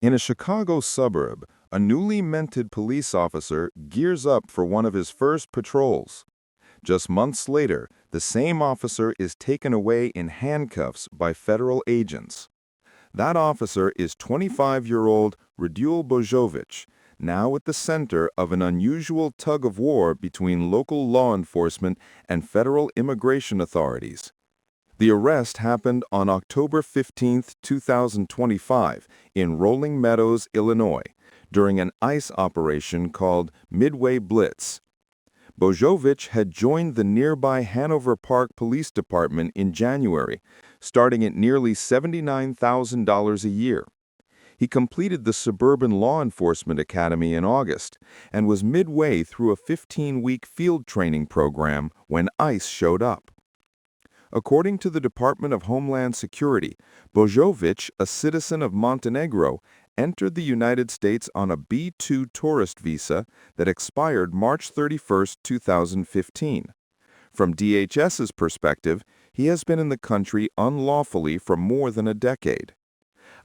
In a Chicago suburb, a newly minted police officer gears up for one of his first patrols. Just months later, the same officer is taken away in handcuffs by federal agents. That officer is 25-year-old Radul Bojovic, now at the center of an unusual tug-of-war between local law enforcement and federal immigration authorities. The arrest happened on October 15, 2025, in Rolling Meadows, Illinois, during an ICE operation called Midway Blitz. Bojovic had joined the nearby Hanover Park Police Department in January, starting at nearly $79,000 a year. He completed the Suburban Law Enforcement Academy in August and was midway through a 15-week field training program when ICE showed up. According to the Department of Homeland Security, Bojovic, a citizen of Montenegro, entered the United States on a B-2 tourist visa that expired March 31, 2015. From DHS's perspective, he has been in the country unlawfully for more than a decade.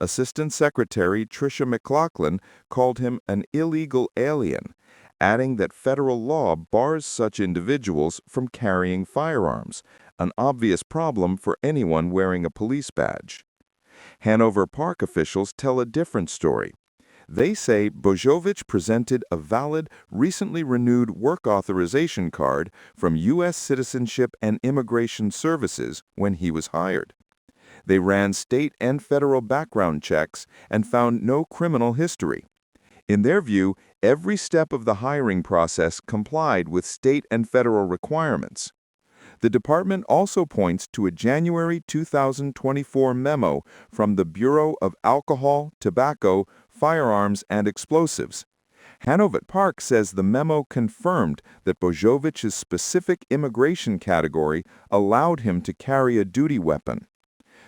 Assistant Secretary Tricia McLaughlin called him an illegal alien, adding that federal law bars such individuals from carrying firearms, an obvious problem for anyone wearing a police badge. Hanover Park officials tell a different story. They say Bojovic presented a valid, recently renewed work authorization card from U.S. Citizenship and Immigration Services when he was hired. They ran state and federal background checks and found no criminal history. In their view, every step of the hiring process complied with state and federal requirements. The department also points to a January 2024 memo from the Bureau of Alcohol, Tobacco, Firearms, and Explosives. Hanover Park says the memo confirmed that Bojovic's specific immigration category allowed him to carry a duty weapon.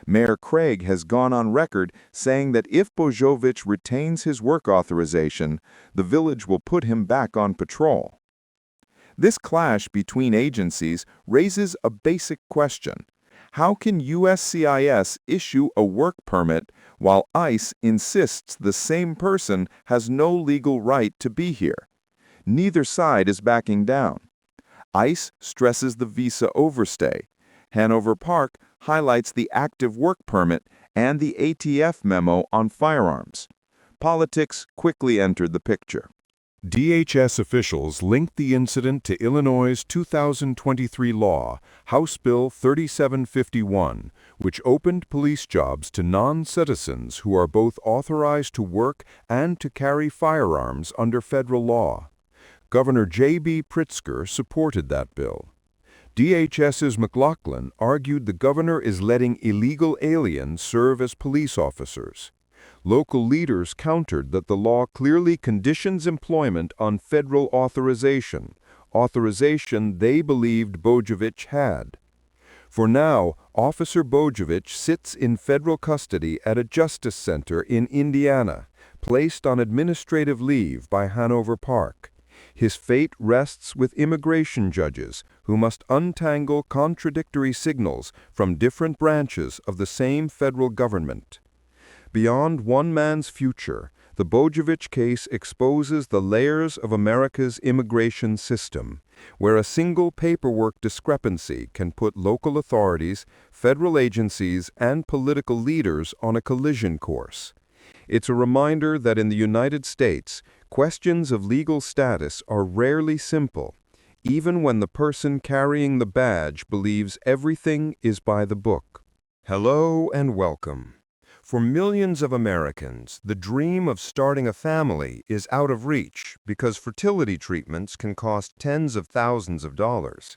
Mayor Craig has gone on record saying that if Bojovic retains his work authorization, the village will put him back on patrol. This clash between agencies raises a basic question. How can USCIS issue a work permit while ICE insists the same person has no legal right to be here? Neither side is backing down. ICE stresses the visa overstay. Hanover Park highlights the active work permit and the ATF memo on firearms. Politics quickly entered the picture. DHS officials linked the incident to Illinois' 2023 law, House Bill 3751, which opened police jobs to non-citizens who are both authorized to work and to carry firearms under federal law. Governor J.B. Pritzker supported that bill. DHS's McLaughlin argued the governor is letting illegal aliens serve as police officers. Local leaders countered that the law clearly conditions employment on federal authorization they believed Bojovic had. For now, Officer Bojovic sits in federal custody at a justice center in Indiana, placed on administrative leave by Hanover Park. His fate rests with immigration judges who must untangle contradictory signals from different branches of the same federal government. Beyond one man's future, the Bojovic case exposes the layers of America's immigration system, where a single paperwork discrepancy can put local authorities, federal agencies, and political leaders on a collision course. It's a reminder that in the United States, questions of legal status are rarely simple, even when the person carrying the badge believes everything is by the book. Hello and welcome. For millions of Americans, the dream of starting a family is out of reach because fertility treatments can cost tens of thousands of dollars.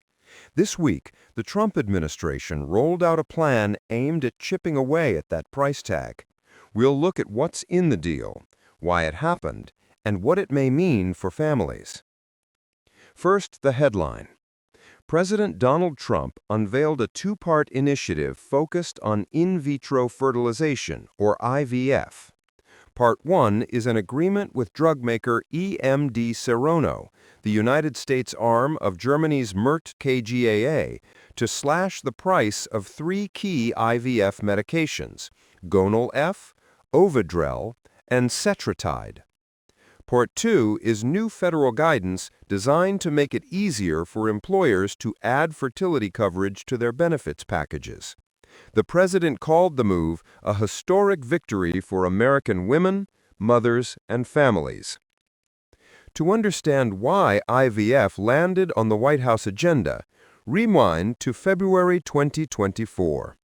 This week, the Trump administration rolled out a plan aimed at chipping away at that price tag. We'll look at what's in the deal, why it happened, and what it may mean for families. First, the headline. President Donald Trump unveiled a two-part initiative focused on in vitro fertilization, or IVF. Part 1 is an agreement with drug maker EMD Serono, the United States arm of Germany's Merck KGaA, to slash the price of three key IVF medications, Gonal-F, Ovidrel, and Cetratide. Part 2 is new federal guidance designed to make it easier for employers to add fertility coverage to their benefits packages. The president called the move a historic victory for American women, mothers, and families. To understand why IVF landed on the White House agenda, rewind to February 2024.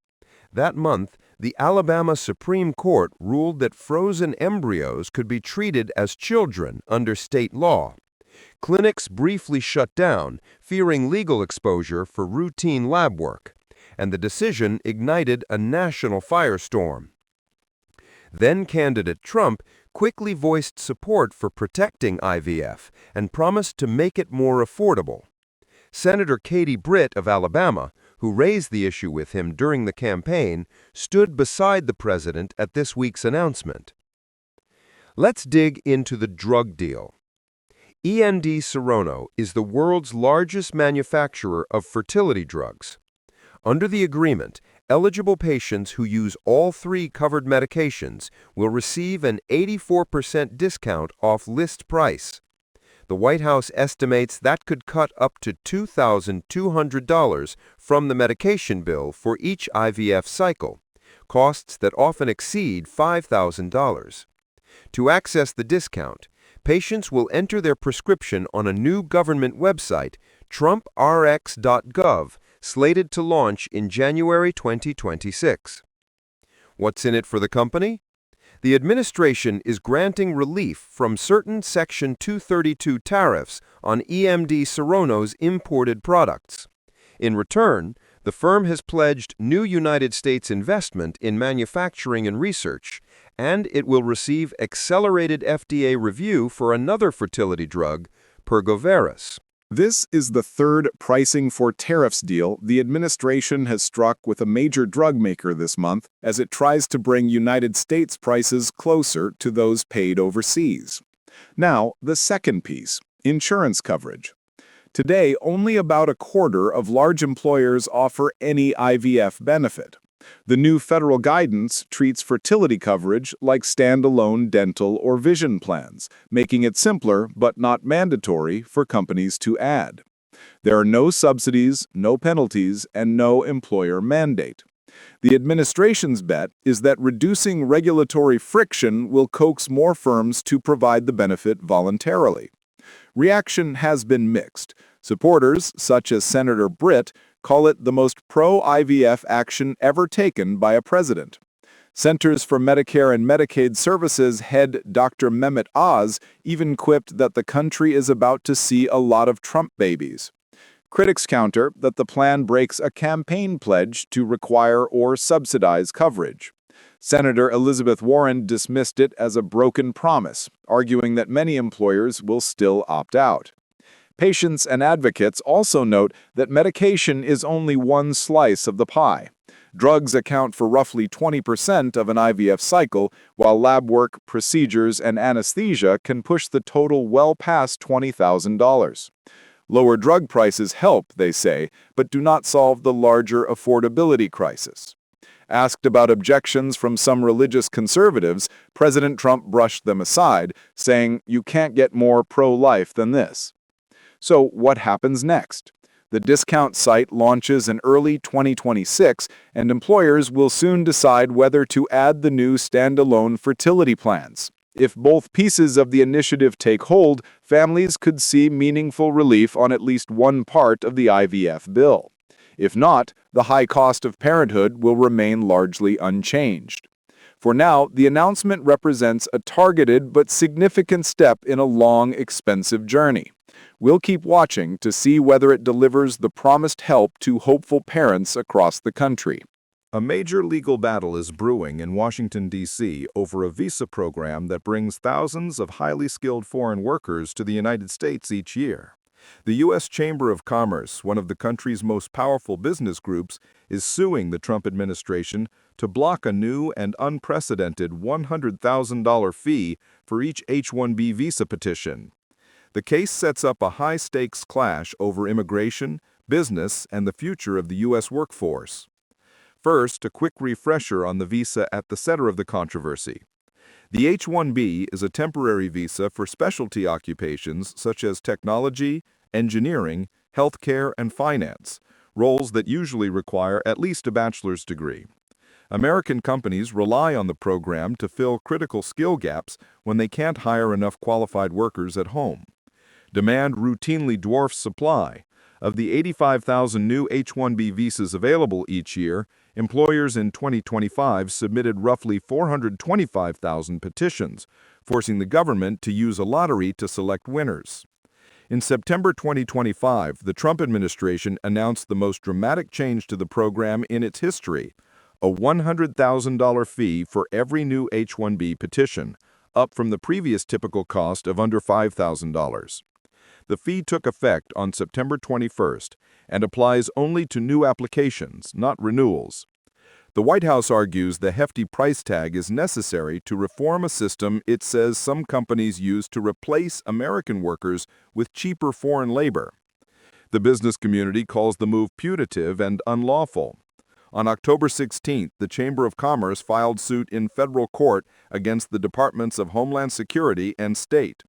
That month, the Alabama Supreme Court ruled that frozen embryos could be treated as children under state law. Clinics briefly shut down, fearing legal exposure for routine lab work, and the decision ignited a national firestorm. Then-candidate Trump quickly voiced support for protecting IVF and promised to make it more affordable. Senator Katie Britt of Alabama, who raised the issue with him during the campaign, stood beside the president at this week's announcement. Let's dig into the drug deal. E&D Serono is the world's largest manufacturer of fertility drugs. Under the agreement, eligible patients who use all 3 covered medications will receive an 84% discount off list price. The White House estimates that could cut up to $2,200 from the medication bill for each IVF cycle, costs that often exceed $5,000. To access the discount, patients will enter their prescription on a new government website, trumprx.gov, slated to launch in January 2026. What's in it for the company? The administration is granting relief from certain Section 232 tariffs on EMD Serono's imported products. In return, the firm has pledged new United States investment in manufacturing and research, and it will receive accelerated FDA review for another fertility drug, Pergoveris. This is the third pricing for tariffs deal the administration has struck with a major drug maker this month as it tries to bring United States prices closer to those paid overseas. Now, the second piece, insurance coverage. Today, only about a quarter of large employers offer any IVF benefit. The new federal guidance treats fertility coverage like standalone dental or vision plans, making it simpler but not mandatory for companies to add. There are no subsidies, no penalties, and no employer mandate. The administration's bet is that reducing regulatory friction will coax more firms to provide the benefit voluntarily. Reaction has been mixed. Supporters, such as Senator Britt, call it the most pro-IVF action ever taken by a president. Centers for Medicare and Medicaid Services head Dr. Mehmet Oz even quipped that the country is about to see a lot of Trump babies. Critics counter that the plan breaks a campaign pledge to require or subsidize coverage. Senator Elizabeth Warren dismissed it as a broken promise, arguing that many employers will still opt out. Patients and advocates also note that medication is only one slice of the pie. Drugs account for roughly 20% of an IVF cycle, while lab work, procedures, and anesthesia can push the total well past $20,000. Lower drug prices help, they say, but do not solve the larger affordability crisis. Asked about objections from some religious conservatives, President Trump brushed them aside, saying, "You can't get more pro-life than this." So what happens next? The discount site launches in early 2026, and employers will soon decide whether to add the new standalone fertility plans. If both pieces of the initiative take hold, families could see meaningful relief on at least one part of the IVF bill. If not, the high cost of parenthood will remain largely unchanged. For now, the announcement represents a targeted but significant step in a long, expensive journey. We'll keep watching to see whether it delivers the promised help to hopeful parents across the country. A major legal battle is brewing in Washington, D.C. over a visa program that brings thousands of highly skilled foreign workers to the United States each year. The U.S. Chamber of Commerce, one of the country's most powerful business groups, is suing the Trump administration to block a new and unprecedented $100,000 fee for each H-1B visa petition. The case sets up a high-stakes clash over immigration, business, and the future of the U.S. workforce. First, a quick refresher on the visa at the center of the controversy. The H-1B is a temporary visa for specialty occupations such as technology, engineering, healthcare, and finance, roles that usually require at least a bachelor's degree. American companies rely on the program to fill critical skill gaps when they can't hire enough qualified workers at home. Demand routinely dwarfs supply. Of the 85,000 new H-1B visas available each year, employers in 2025 submitted roughly 425,000 petitions, forcing the government to use a lottery to select winners. In September 2025, the Trump administration announced the most dramatic change to the program in its history, a $100,000 fee for every new H-1B petition, up from the previous typical cost of under $5,000. The fee took effect on September 21st and applies only to new applications, not renewals. The White House argues the hefty price tag is necessary to reform a system it says some companies use to replace American workers with cheaper foreign labor. The business community calls the move punitive and unlawful. On October 16th, the Chamber of Commerce filed suit in federal court against the Departments of Homeland Security and State.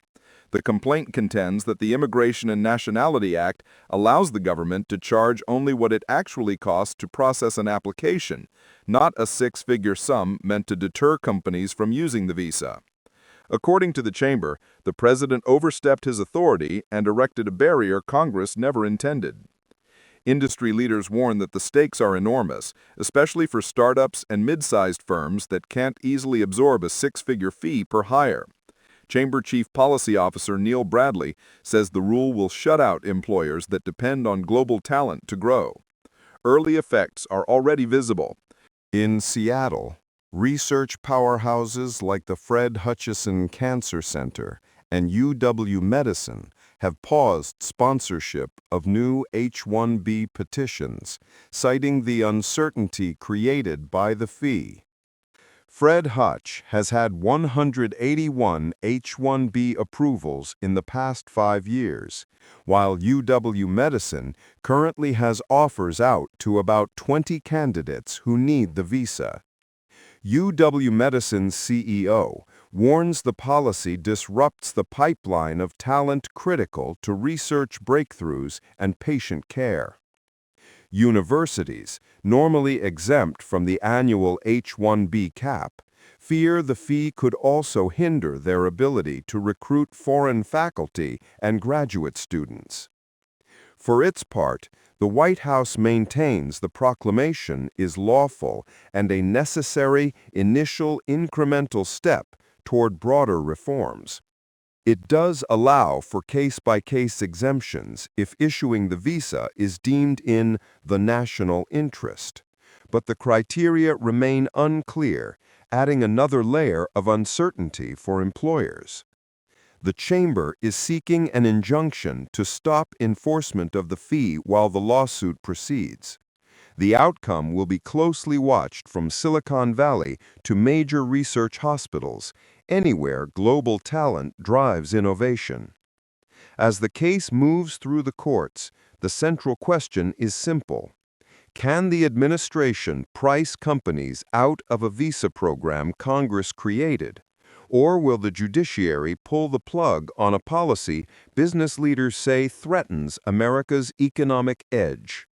The complaint contends that the Immigration and Nationality Act allows the government to charge only what it actually costs to process an application, not a six-figure sum meant to deter companies from using the visa. According to the chamber, the president overstepped his authority and erected a barrier Congress never intended. Industry leaders warn that the stakes are enormous, especially for startups and mid-sized firms that can't easily absorb a six-figure fee per hire. Chamber Chief Policy Officer Neil Bradley says the rule will shut out employers that depend on global talent to grow. Early effects are already visible. In Seattle, research powerhouses like the Fred Hutchinson Cancer Center and UW-Medicine have paused sponsorship of new H-1B petitions, citing the uncertainty created by the fee. Fred Hutch has had 181 H-1B approvals in the past 5 years, while UW-Medicine currently has offers out to about 20 candidates who need the visa. UW-Medicine's CEO warns the policy disrupts the pipeline of talent critical to research breakthroughs and patient care. Universities, normally exempt from the annual H-1B cap, fear the fee could also hinder their ability to recruit foreign faculty and graduate students. For its part, the White House maintains the proclamation is lawful and a necessary initial incremental step toward broader reforms. It does allow for case-by-case exemptions if issuing the visa is deemed in the national interest, but the criteria remain unclear, adding another layer of uncertainty for employers. The Chamber is seeking an injunction to stop enforcement of the fee while the lawsuit proceeds. The outcome will be closely watched from Silicon Valley to major research hospitals, anywhere global talent drives innovation. As the case moves through the courts, the central question is simple. Can the administration price companies out of a visa program Congress created? Or will the judiciary pull the plug on a policy business leaders say threatens America's economic edge?